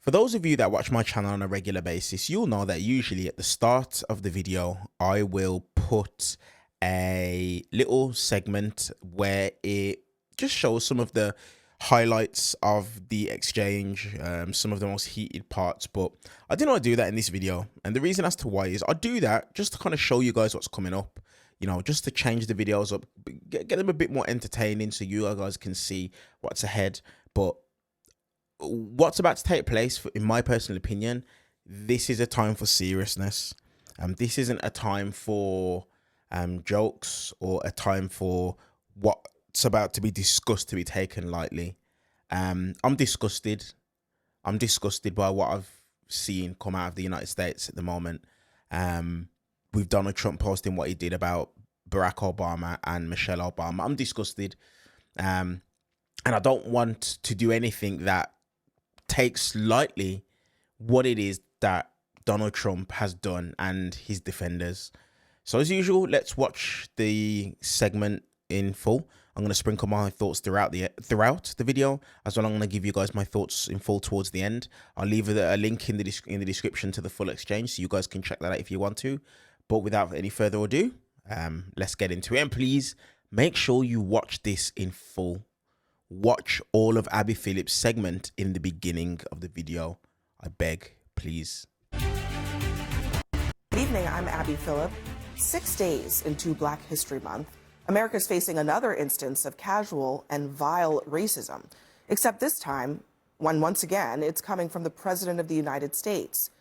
For those of you that watch my channel on a regular basis, you'll know that usually at the start of the video, I will put a little segment where it just shows some of the highlights of the exchange, some of the most heated parts, but I did not do that in this video. And the reason as to why is I do that just to kind of show you guys what's coming up, you know, just to change the videos up, get them a bit more entertaining so you guys can see what's ahead. But what's about to take place, in my personal opinion, this is a time for seriousness. This isn't a time for jokes or a time for what's about to be discussed to be taken lightly. I'm disgusted. I'm disgusted by what I've seen come out of the United States at the moment. With Donald Trump posting what he did about Barack Obama and Michelle Obama. I'm disgusted. And I don't want to do anything that takes lightly what it is that Donald Trump has done and his defenders. So as usual, let's watch the segment in full. I'm going to sprinkle my thoughts throughout the video, as well. I'm going to give you guys my thoughts in full towards the end. I'll leave a link in the description to the full exchange, so you guys can check that out if you want to. But without any further ado, let's get into it. And please make sure you watch this in full. Watch all of Abby Phillips' segment in the beginning of the video. I beg, please. Good evening, I'm Abby Phillip. 6 days into Black History Month, America's facing another instance of casual and vile racism, except this time, once again, it's coming from the President of the United States.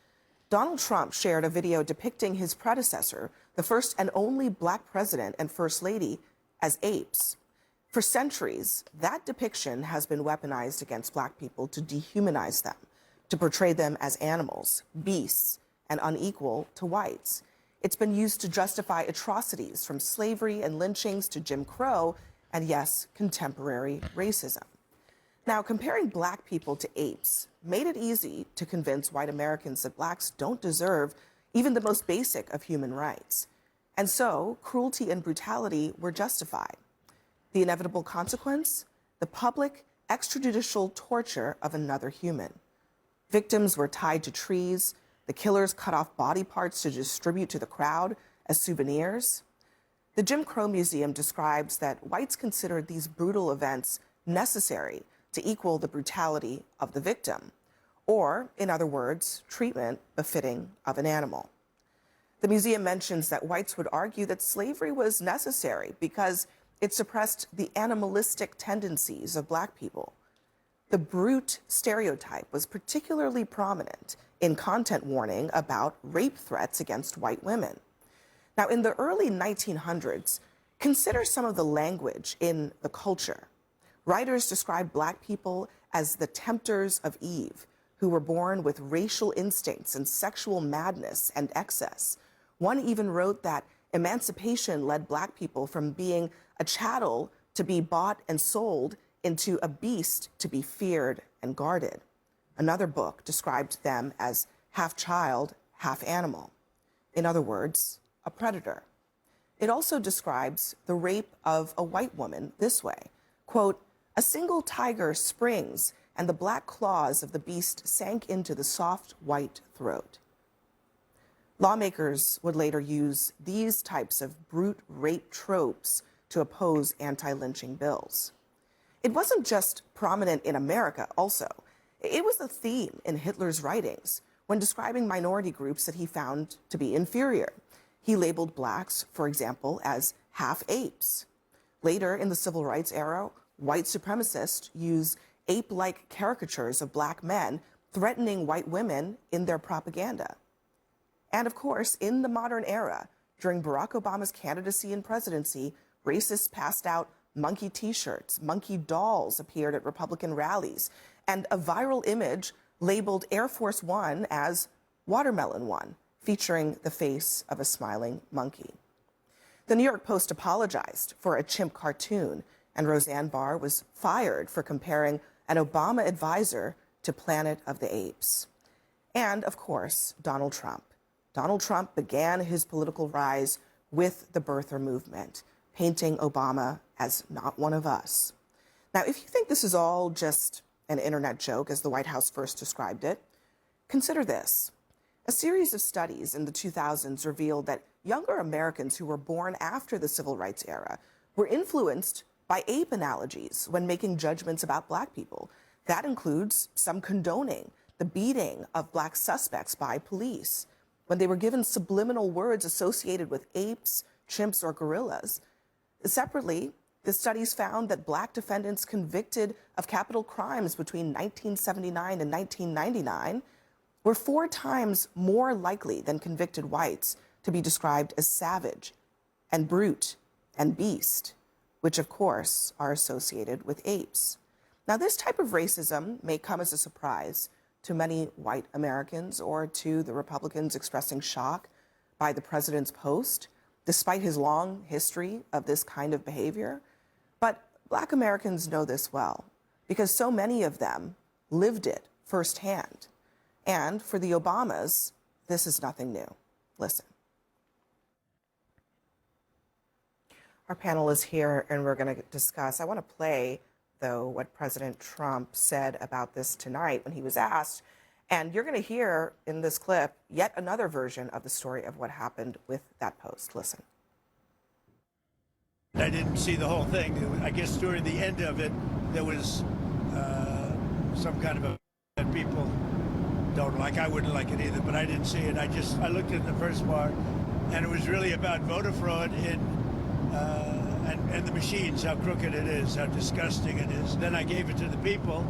Donald Trump shared a video depicting his predecessor, the first and only Black president and First Lady, as apes. For centuries, that depiction has been weaponized against Black people to dehumanize them, to portray them as animals, beasts, and unequal to whites. It's been used to justify atrocities from slavery and lynchings to Jim Crow and, yes, contemporary racism. Now, comparing Black people to apes made it easy to convince white Americans that Blacks don't deserve even the most basic of human rights. And so, cruelty and brutality were justified. The inevitable consequence? The public, extrajudicial torture of another human. Victims were tied to trees. The killers cut off body parts to distribute to the crowd as souvenirs. The Jim Crow Museum describes that whites considered these brutal events necessary to equal the brutality of the victim, or, in other words, treatment befitting of an animal. The museum mentions that whites would argue that slavery was necessary because it suppressed the animalistic tendencies of Black people. The brute stereotype was particularly prominent in content warning about rape threats against white women. Now, in the early 1900s, consider some of the language in the culture. Writers described Black people as the tempters of Eve, who were born with racial instincts and sexual madness and excess. One even wrote that emancipation led Black people from being a chattel to be bought and sold into a beast to be feared and guarded. Another book described them as half child, half animal. In other words, a predator. It also describes the rape of a white woman this way, quote, "A single tiger springs and the black claws of the beast sank into the soft white throat." Lawmakers would later use these types of brute rape tropes to oppose anti-lynching bills. It wasn't just prominent in America also. It was a theme in Hitler's writings when describing minority groups that he found to be inferior. He labeled Blacks, for example, as half apes. Later in the civil rights era, white supremacists used ape-like caricatures of Black men threatening white women in their propaganda. And of course, in the modern era, during Barack Obama's candidacy and presidency, racists passed out monkey T-shirts, monkey dolls appeared at Republican rallies, and a viral image labeled Air Force One as Watermelon One, featuring the face of a smiling monkey. The New York Post apologized for a chimp cartoon, and Roseanne Barr was fired for comparing an Obama advisor to Planet of the Apes. And, of course, Donald Trump. Donald Trump began his political rise with the birther movement, painting Obama as not one of us. Now, if you think this is all just an internet joke, as the White House first described it. Consider this. A series of studies in the 2000s revealed that younger Americans who were born after the civil rights era were influenced by ape analogies when making judgments about black people. That includes some condoning the beating of black suspects by police when they were given subliminal words associated with apes, chimps, or gorillas. Separately, the studies found that black defendants convicted of capital crimes between 1979 and 1999 were 4 times more likely than convicted whites to be described as savage and brute and beast, which of course are associated with apes. Now, this type of racism may come as a surprise to many white Americans or to the Republicans expressing shock by the president's post, despite his long history of this kind of behavior. But black Americans know this well because so many of them lived it firsthand. And for the Obamas, this is nothing new. Listen. Our panel is here, and we're going to discuss. I want to play, though, what President Trump said about this tonight when he was asked. And you're going to hear in this clip yet another version of the story of what happened with that post. Listen. I didn't see the whole thing. I guess during the end of it, there was some kind of a that people don't like. I wouldn't like it either, but I didn't see it. I looked at the first part, and it was really about voter fraud and the machines, how crooked it is, how disgusting it is. Then I gave it to the people.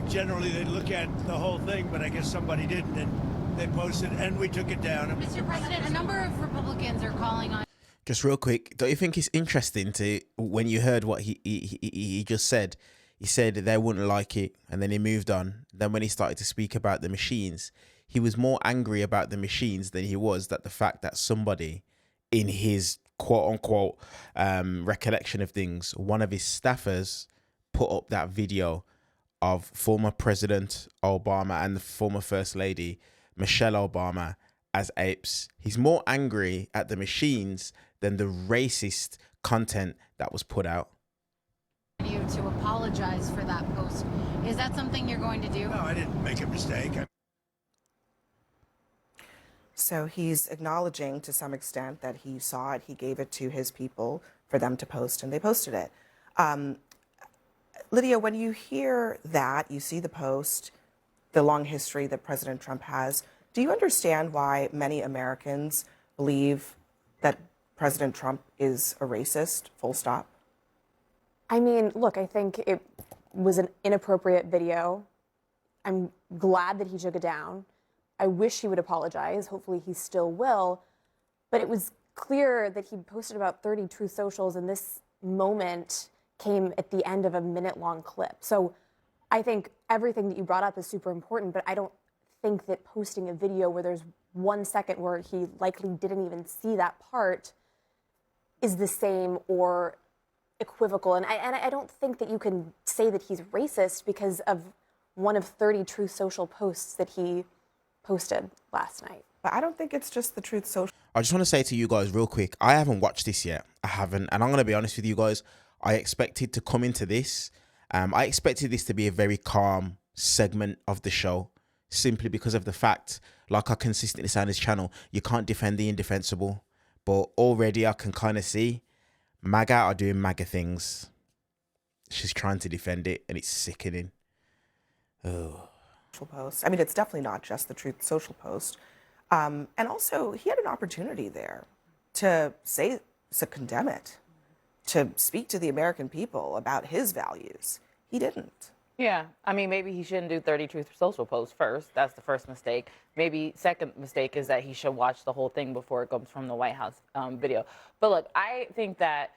Generally, they look at the whole thing, but I guess somebody didn't, and they posted, and we took it down. Mr. President, a number of Republicans are calling on. Just real quick, don't you think it's interesting to when you heard what he just said? He said they wouldn't like it, and then he moved on. Then when he started to speak about the machines, he was more angry about the machines than he was that the fact that somebody in his quote-unquote recollection of things, one of his staffers put up that video of former President Obama and the former First Lady Michelle Obama as apes. He's more angry at the machines than the racist content that was put out. You to apologize for that post. Is that something you're going to do? No, I didn't make a mistake. So he's acknowledging to some extent that he saw it, he gave it to his people for them to post, and they posted it. Lydia, when you hear that, you see the post, the long history that President Trump has, do you understand why many Americans believe that President Trump is a racist, full stop? I mean, look, I think it was an inappropriate video. I'm glad that he took it down. I wish he would apologize. Hopefully he still will. But it was clear that he posted about 30 Truth Socials, and this moment came at the end of a minute-long clip. So I think everything that you brought up is super important, but I don't think that posting a video where there's 1 second where he likely didn't even see that part is the same or equivocal. And I don't think that you can say that he's racist because of one of 30 Truth Social posts that he posted last night. But I don't think it's just the Truth Social. I just want to say to you guys real quick, I haven't watched this yet. I haven't. And I'm going to be honest with you guys. I expected to come into this. I expected this to be a very calm segment of the show, simply because of the fact, like I consistently say on this channel, you can't defend the indefensible. But already I can kind of see Maga are doing Maga things. She's trying to defend it, and it's sickening. Oh. Post. I mean, it's definitely not just the Truth Social post. And also, he had an opportunity there to condemn it, to speak to the American people about his values. He didn't. Yeah, I mean, maybe he shouldn't do 30 Truth Social posts first. That's the first mistake. Maybe second mistake is that he should watch the whole thing before it comes from the White House video. But look, I think that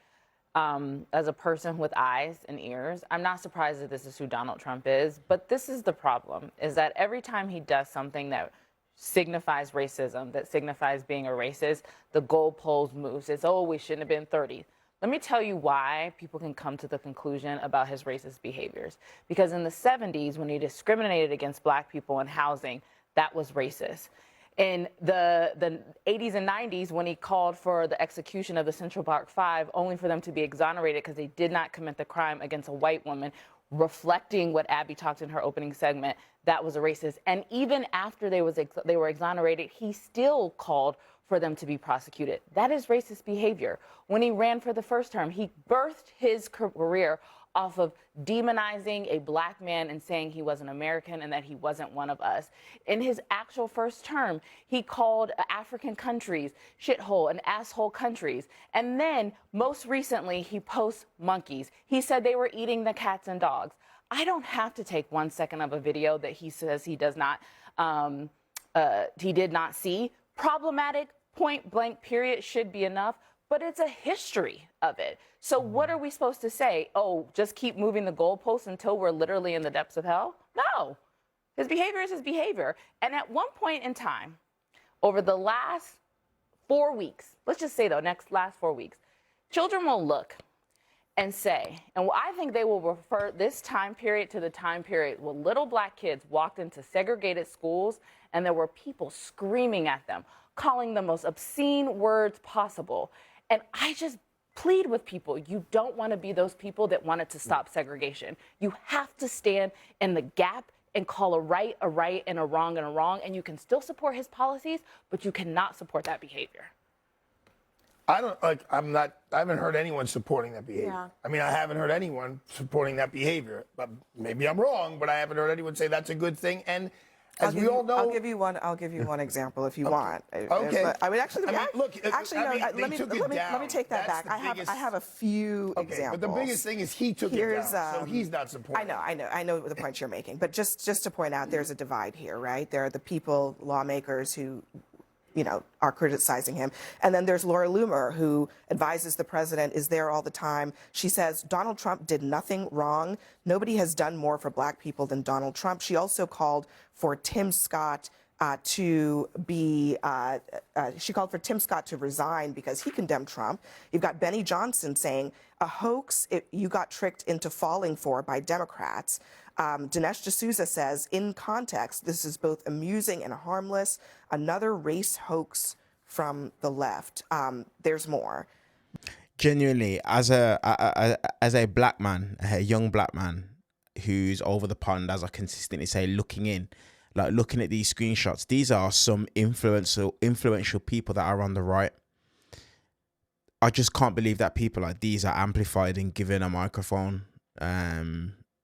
as a person with eyes and ears, I'm not surprised that this is who Donald Trump is. But this is the problem, is that every time he does something that signifies racism, that signifies being a racist, the goalpost moves. It's, oh, we shouldn't have been 30. Let me tell you why people can come to the conclusion about his racist behaviors. Because in the 70s, when he discriminated against black people in housing, that was racist. In the 80s and 90s, when he called for the execution of the Central Park Five, only for them to be exonerated because they did not commit the crime against a white woman, reflecting what Abby talked in her opening segment, that was a racist. And even after they were exonerated, he still called for them to be prosecuted. That is racist behavior. When he ran for the first term, he birthed his career off of demonizing a black man and saying he wasn't American and that he wasn't one of us. In his actual first term, he called African countries shithole and asshole countries. And then most recently, he posts monkeys. He said they were eating the cats and dogs. I don't have to take 1 second of a video that he says he does not, he did not see. Problematic, point blank, period, should be enough. But it's a history of it. So what are we supposed to say? Oh, just keep moving the goalposts until we're literally in the depths of hell? No. His behavior is his behavior. And at one point in time, over the last 4 weeks, let's just say the last 4 weeks, children will look and say, and I think they will refer this time period to the time period when little black kids walked into segregated schools and there were people screaming at them, calling the most obscene words possible. And I just plead with people, you don't want to be those people that wanted to stop segregation. You have to stand in the gap and call a right and a wrong, and you can still support his policies, but you cannot support that behavior. I haven't heard anyone supporting that behavior. Yeah. I mean, I haven't heard anyone supporting that behavior. But maybe I'm wrong, but I haven't heard anyone say that's a good thing. And as we all know, I'll give you one example if you want. Okay. I mean, actually, look. let me take that back. I have a few examples. But the biggest thing is he took it down, so he's not supporting. I know the point you're making. But just to point out, there's a divide here, right? There are the people, lawmakers who, are criticizing him. And then there's Laura Loomer, who advises the president, is there all the time. She says, Donald Trump did nothing wrong. Nobody has done more for black people than Donald Trump. She also called for Tim Scott to resign because he condemned Trump. You've got Benny Johnson saying, a hoax you got tricked into falling for by Democrats. Dinesh D'Souza says, in context, this is both amusing and harmless. Another race hoax from the left. There's more. Genuinely, as a black man, a young black man who's over the pond, as I consistently say, looking at these screenshots, these are some influential people that are on the right. I just can't believe that people like these are amplified and given a microphone.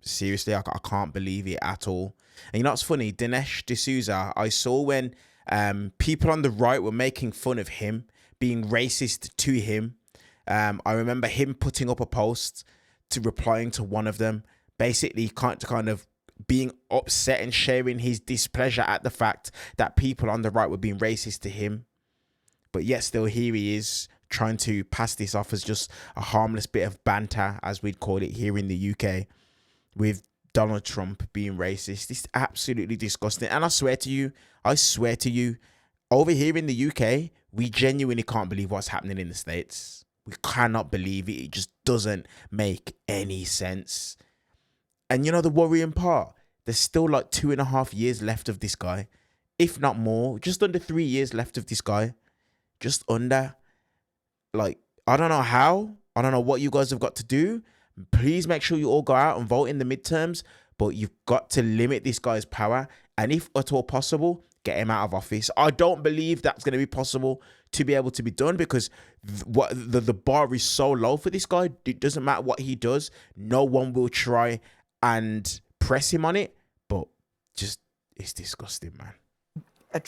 Seriously, I can't believe it at all. And you know what's funny? Dinesh D'Souza, I saw when people on the right were making fun of him, being racist to him. I remember him putting up a post to replying to one of them, basically kind of being upset and sharing his displeasure at the fact that people on the right were being racist to him. But yet still here he is trying to pass this off as just a harmless bit of banter, as we'd call it here in the UK, with Donald Trump being racist. It's absolutely disgusting. And I swear to you, over here in the UK, we genuinely can't believe what's happening in the States. We cannot believe it. It just doesn't make any sense. And you know the worrying part? There's still like 2.5 years left of this guy, if not more. Just under 3 years left of this guy. Just under. Like, I don't know how. I don't know what you guys have got to do. Please make sure you all go out and vote in the midterms. But you've got to limit this guy's power. And if at all possible, get him out of office. I don't believe that's going to be possible to be able to be done, because the bar is so low for this guy. It doesn't matter what he does. No one will try and press him on it. But just, it's disgusting, man.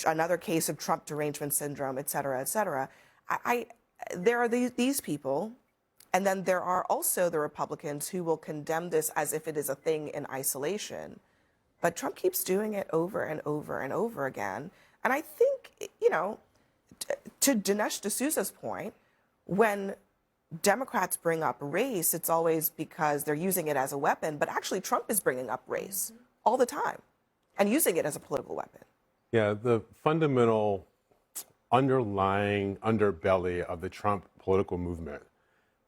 Another case of Trump derangement syndrome, et cetera, et cetera. There are these people, and then there are also the Republicans who will condemn this as if it is a thing in isolation. But Trump keeps doing it over and over and over again. And I think, to Dinesh D'Souza's point, when Democrats bring up race, it's always because they're using it as a weapon. But actually, Trump is bringing up race all the time and using it as a political weapon. Yeah, the fundamental underlying underbelly of the Trump political movement.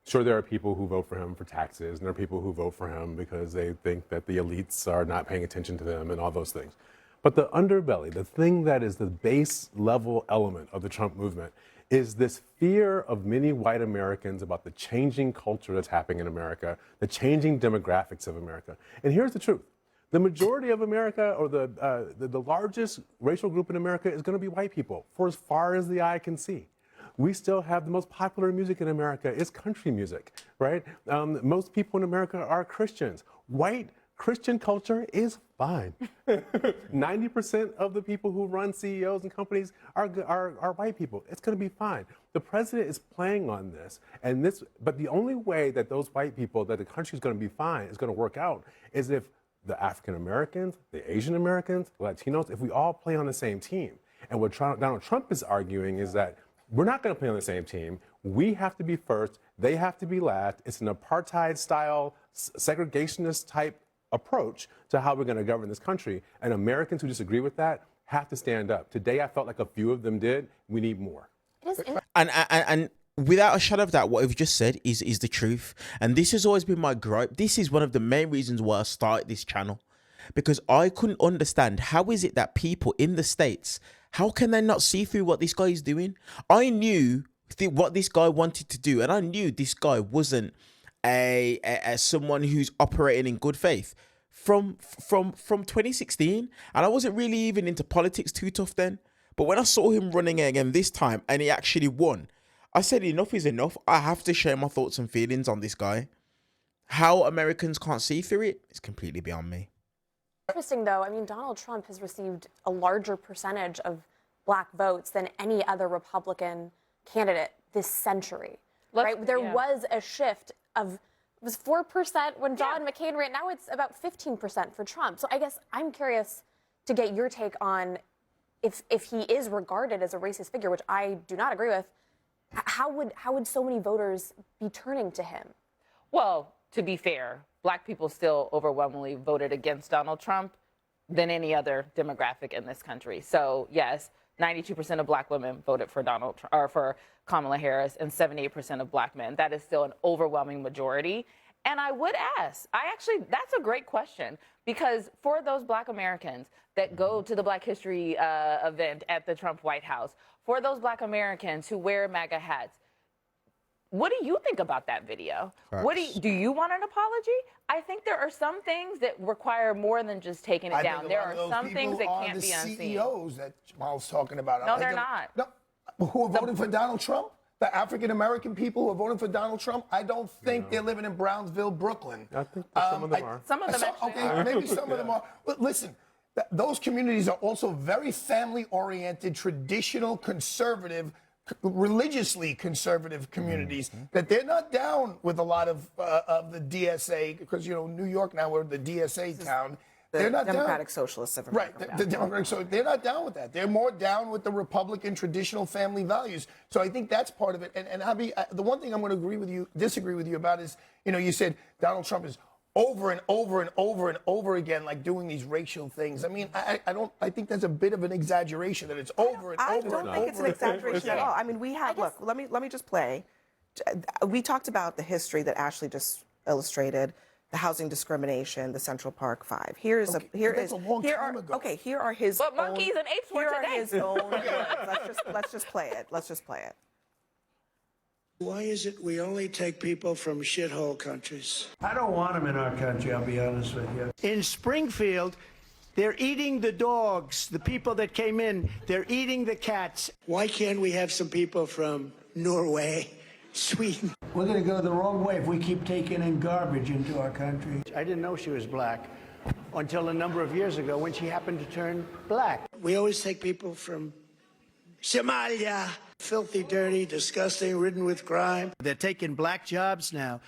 Sure, there are people who vote for him for taxes, and there are people who vote for him because they think that the elites are not paying attention to them and all those things. But the underbelly, the thing that is the base level element of the Trump movement, is this fear of many white Americans about the changing culture that's happening in America, the changing demographics of America. And here's the truth. The majority of America, or the largest racial group in America, is going to be white people, for as far as the eye can see. We still have the most popular music in America is country music, right? Most people in America are Christians. White Christian culture is fine. 90% of the people who run CEOs and companies are white people. It's going to be fine. The president is playing on this, but the only way that those white people, that the country is going to be fine, is going to work out, is if the African Americans, the Asian Americans, the Latinos, if we all play on the same team. And what Donald Trump is arguing is that we're not going to play on the same team. We have to be first. They have to be last. It's an apartheid-style, segregationist-type approach to how we're going to govern this country. And Americans who disagree with that have to stand up. Today, I felt like a few of them did. We need more. And without a shadow of doubt, what you've just said is the truth. And this has always been my gripe. This is one of the main reasons why I started this channel. Because I couldn't understand, how is it that people in the States, how can they not see through what this guy is doing? I knew what this guy wanted to do, and I knew this guy wasn't a someone who's operating in good faith from 2016, and I wasn't really even into politics too tough then. But when I saw him running again this time and he actually won, I said enough is enough. I have to share my thoughts and feelings on this guy. How Americans can't see through it is completely beyond me. Interesting, though. I mean, Donald Trump has received a larger percentage of black votes than any other Republican candidate this century. Right? There was a shift of, it was 4% when John McCain ran. Now it's about 15% for Trump. So I guess I'm curious to get your take on if he is regarded as a racist figure, which I do not agree with. How would so many voters be turning to him? Well, to be fair, black people still overwhelmingly voted against Donald Trump than any other demographic in this country. So yes, 92% of black women voted for for Kamala Harris, and 78% of black men. That is still an overwhelming majority. And I would ask, that's a great question, because for those black Americans that go to the Black History event at the Trump White House, for those black Americans who wear MAGA hats, what do you think about that video? Do you want an apology? I think there are some things that require more than just taking it down. There are some things that can't be unseen. The CEOs that Jamal's talking about. No, they're not. No, who are voting for Donald Trump? The African American people who are voting for Donald Trump? I don't think they're living in Brownsville, Brooklyn. I think some of them are. Some of them actually are. Maybe some of them are. But listen, those communities are also very family-oriented, traditional, conservative, religiously conservative communities, that they're not down with a lot of the DSA, because, you know, New York now, we're the DSA town. They're not Democratic down. Socialists of America. Right, the Democratic, so they're not down with that. They're more down with the Republican traditional family values. So I think that's part of it. And Abby, the one thing I'm going to disagree with you about is, you know, you said Donald Trump is over and over and over and over again, like doing these racial things. I mean, I think that's a bit of an exaggeration, that it's over and over. I don't think it's an exaggeration at all. I mean, we have, look, let me just play. We talked about the history that Ashley just illustrated, the housing discrimination, the Central Park Five. Here are his But monkeys and apes were today. His own words. Let's just play it. Let's just play it. Why is it we only take people from shithole countries? I don't want them in our country, I'll be honest with you. In Springfield, they're eating the dogs, the people that came in. They're eating the cats. Why can't we have some people from Norway, Sweden? We're going to go the wrong way if we keep taking in garbage into our country. I didn't know she was black until a number of years ago when she happened to turn black. We always take people from Somalia. Filthy, dirty, disgusting, ridden with crime. They're taking black jobs now.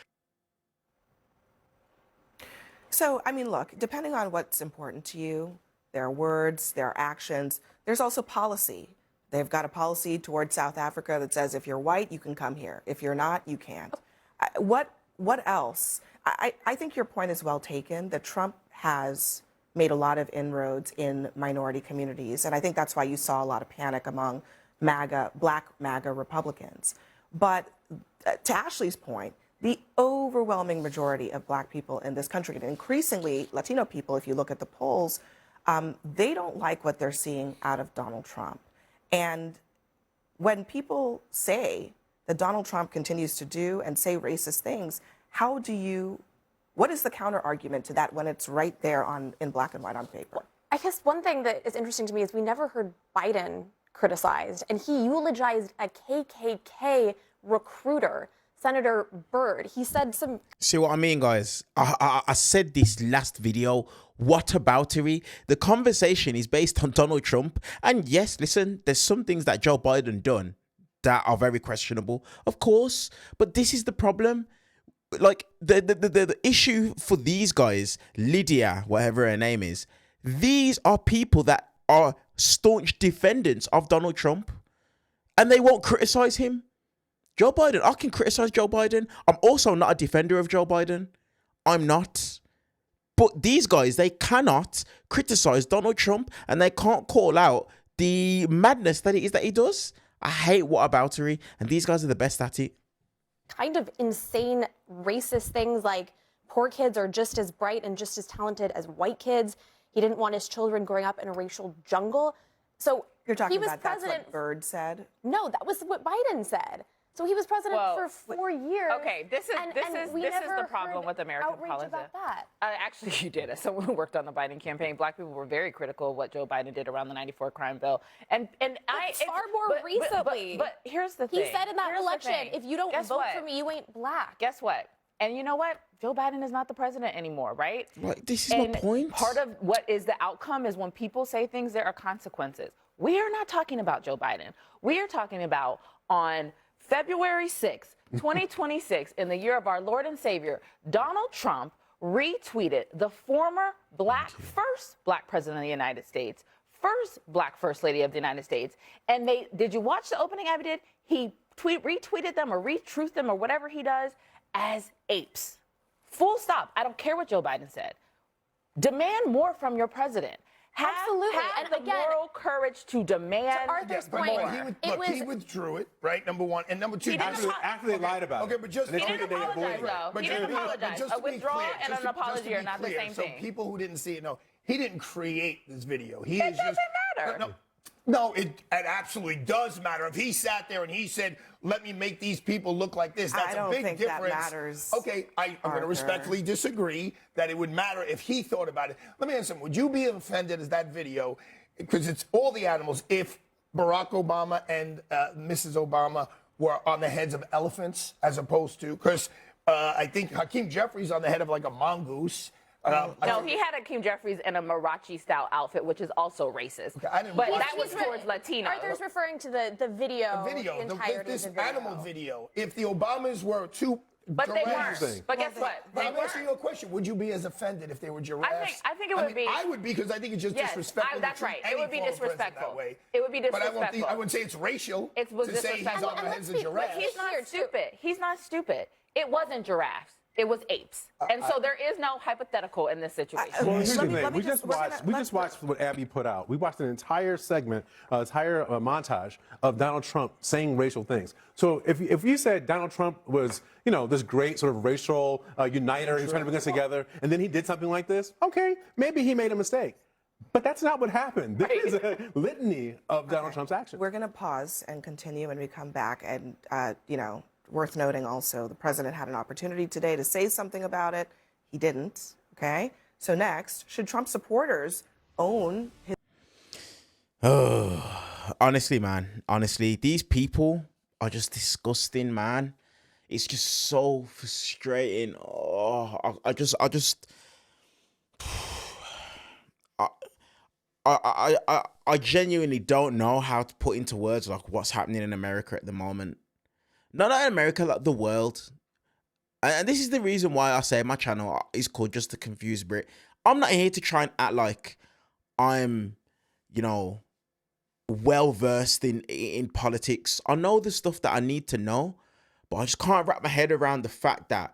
So, I mean, look, depending on what's important to you, their words, their actions, there's also policy. They've got a policy towards South Africa that says if you're white, you can come here. If you're not, you can't. What else? I think your point is well taken, that Trump has made a lot of inroads in minority communities. And I think that's why you saw a lot of panic among black MAGA Republicans. But to Ashley's point, the overwhelming majority of black people in this country, and increasingly Latino people, if you look at the polls, they don't like what they're seeing out of Donald Trump. And when people say that Donald Trump continues to do and say racist things, what is the counter argument to that when it's right there in black and white on paper? I guess one thing that is interesting to me is we never heard Biden criticized, and he eulogized a KKK recruiter, Senator Byrd. He said some... See what I mean, guys? I said this last video, whataboutery. The conversation is based on Donald Trump. And yes, listen, there's some things that Joe Biden done that are very questionable, of course. But this is the problem. Like, the issue for these guys, Lydia, whatever her name is, these are people that are staunch defendants of Donald Trump. And they won't criticize him. Joe Biden, I can criticize Joe Biden. I'm also not a defender of Joe Biden. I'm not. But these guys, they cannot criticize Donald Trump and they can't call out the madness that it is that he does. I hate whataboutery, and these guys are the best at it. Kind of insane racist things like poor kids are just as bright and just as talented as white kids. He didn't want his children growing up in a racial jungle. So you're talking he was about president. That's what Byrd said? No, that was what Biden said. So he was president for 4 years. Okay, this is the problem with American politics. Actually, you did. As someone who worked on the Biden campaign, black people were very critical of what Joe Biden did around the '94 crime bill, and far more recently. But here's the thing. He said in that election, if you don't vote for me, you ain't black. Guess what? And you know what? Joe Biden is not the president anymore, right? Like, this is my point. Part of what is the outcome is when people say things, there are consequences. We are not talking about Joe Biden. We are talking about on February 6th, 2026, in the year of our Lord and Savior, Donald Trump retweeted the former first black president of the United States, first black first lady of the United States. And did you watch the opening I did? He retweeted them or retruthed them or whatever he does as apes. Full stop. I don't care what Joe Biden said. Demand more from your president. Absolutely. Have the moral courage to demand more. He withdrew it, right? Number one. And number two, after they lied about it. Okay, but just he didn't apologize, though. He didn't apologize. A withdrawal and an apology are not the same thing. So people who didn't see it know, he didn't create this video. It doesn't matter. No, it absolutely does matter. If he sat there and he said, let me make these people look like this, that's a big difference. I don't think that matters. Okay, I'm going to respectfully disagree that it would matter if he thought about it. Let me ask him, would you be offended as that video, because it's all the animals, if Barack Obama and Mrs. Obama were on the heads of elephants as opposed to, because I think Hakeem Jeffries on the head of like a mongoose. No, he had Hakeem Jeffries in a Mariachi-style outfit, which is also racist. Okay, but that was towards Latinos. Arthur's referring to the video. The entirety of the video. Animal video. If the Obamas were too But they weren't. But guess what? I'm asking you a question. Would you be as offended if they were giraffes? I think it would be. I would be, because I think it's just disrespectful. That's right. It would be disrespectful. It would be disrespectful. But I wouldn't say it's racial to say he's on the heads of giraffes. But he's not stupid. He's not stupid. It wasn't giraffes. It was apes. And so there is no hypothetical in this situation. Well, here's the thing. We just watched what Abby put out. We watched an entire segment, entire montage of Donald Trump saying racial things. So if you said Donald Trump was, this great sort of racial uniter, he was trying to bring us together, and then he did something like this, okay, maybe he made a mistake. But that's not what happened. This is a litany of Donald Trump's actions. We're going to pause and continue when we come back. And, worth noting also, the president had an opportunity today to say something about it. He didn't, okay? So next, should Trump supporters own his... Honestly, man. Honestly, these people are just disgusting, man. It's just so frustrating. Oh, I genuinely don't know how to put into words like what's happening in America at the moment. Not in America, like the world. And this is the reason why I say my channel is called Just to Confuse Brit. I'm not here to try and act like I'm, well-versed in politics. I know the stuff that I need to know, but I just can't wrap my head around the fact that,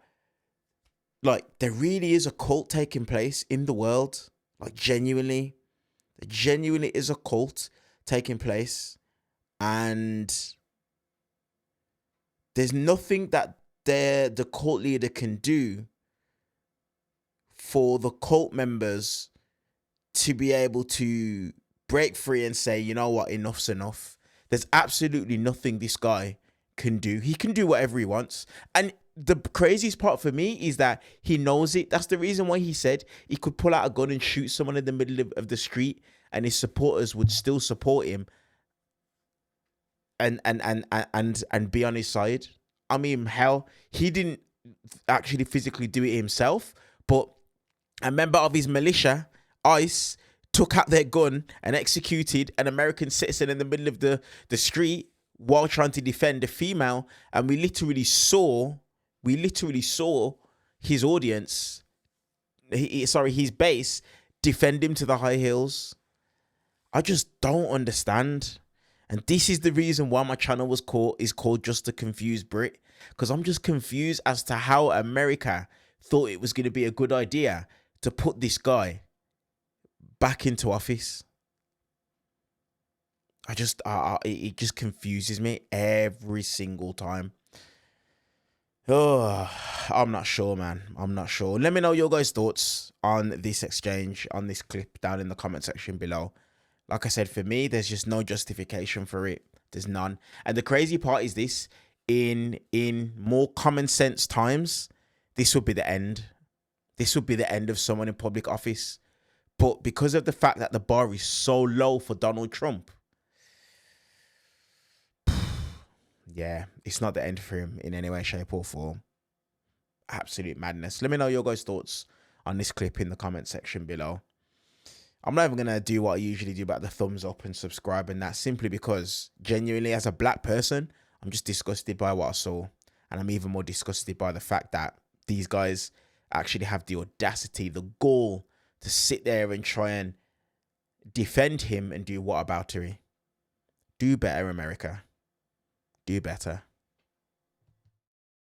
there really is a cult taking place in the world. Genuinely. There genuinely is a cult taking place. And there's nothing that the cult leader can do for the cult members to be able to break free and say, you know what, enough's enough. There's absolutely nothing this guy can do. He can do whatever he wants. And the craziest part for me is that he knows it. That's the reason why he said he could pull out a gun and shoot someone in the middle of the street and his supporters would still support him and be on his side. I mean, hell, he didn't actually physically do it himself, but a member of his militia, ICE, took out their gun and executed an American citizen in the middle of the street while trying to defend a female. And we literally saw his audience, his base, defend him to the high heels. I just don't understand. And this is the reason why my channel is called Just a Confused Brit. Because I'm just confused as to how America thought it was going to be a good idea to put this guy back into office. It just confuses me every single time. Oh, I'm not sure, man. I'm not sure. Let me know your guys' thoughts on this exchange, on this clip down in the comment section below. Like I said, for me, there's just no justification for it. There's none. And the crazy part is this, in more common sense times, this would be the end. This would be the end of someone in public office. But because of the fact that the bar is so low for Donald Trump, yeah, it's not the end for him in any way, shape or form. Absolute madness. Let me know your guys' thoughts on this clip in the comment section below. I'm not even going to do what I usually do about the thumbs up and subscribe and that, simply because genuinely as a black person, I'm just disgusted by what I saw. And I'm even more disgusted by the fact that these guys actually have the audacity, the gall to sit there and try and defend him and do whataboutery. Do better, America. Do better.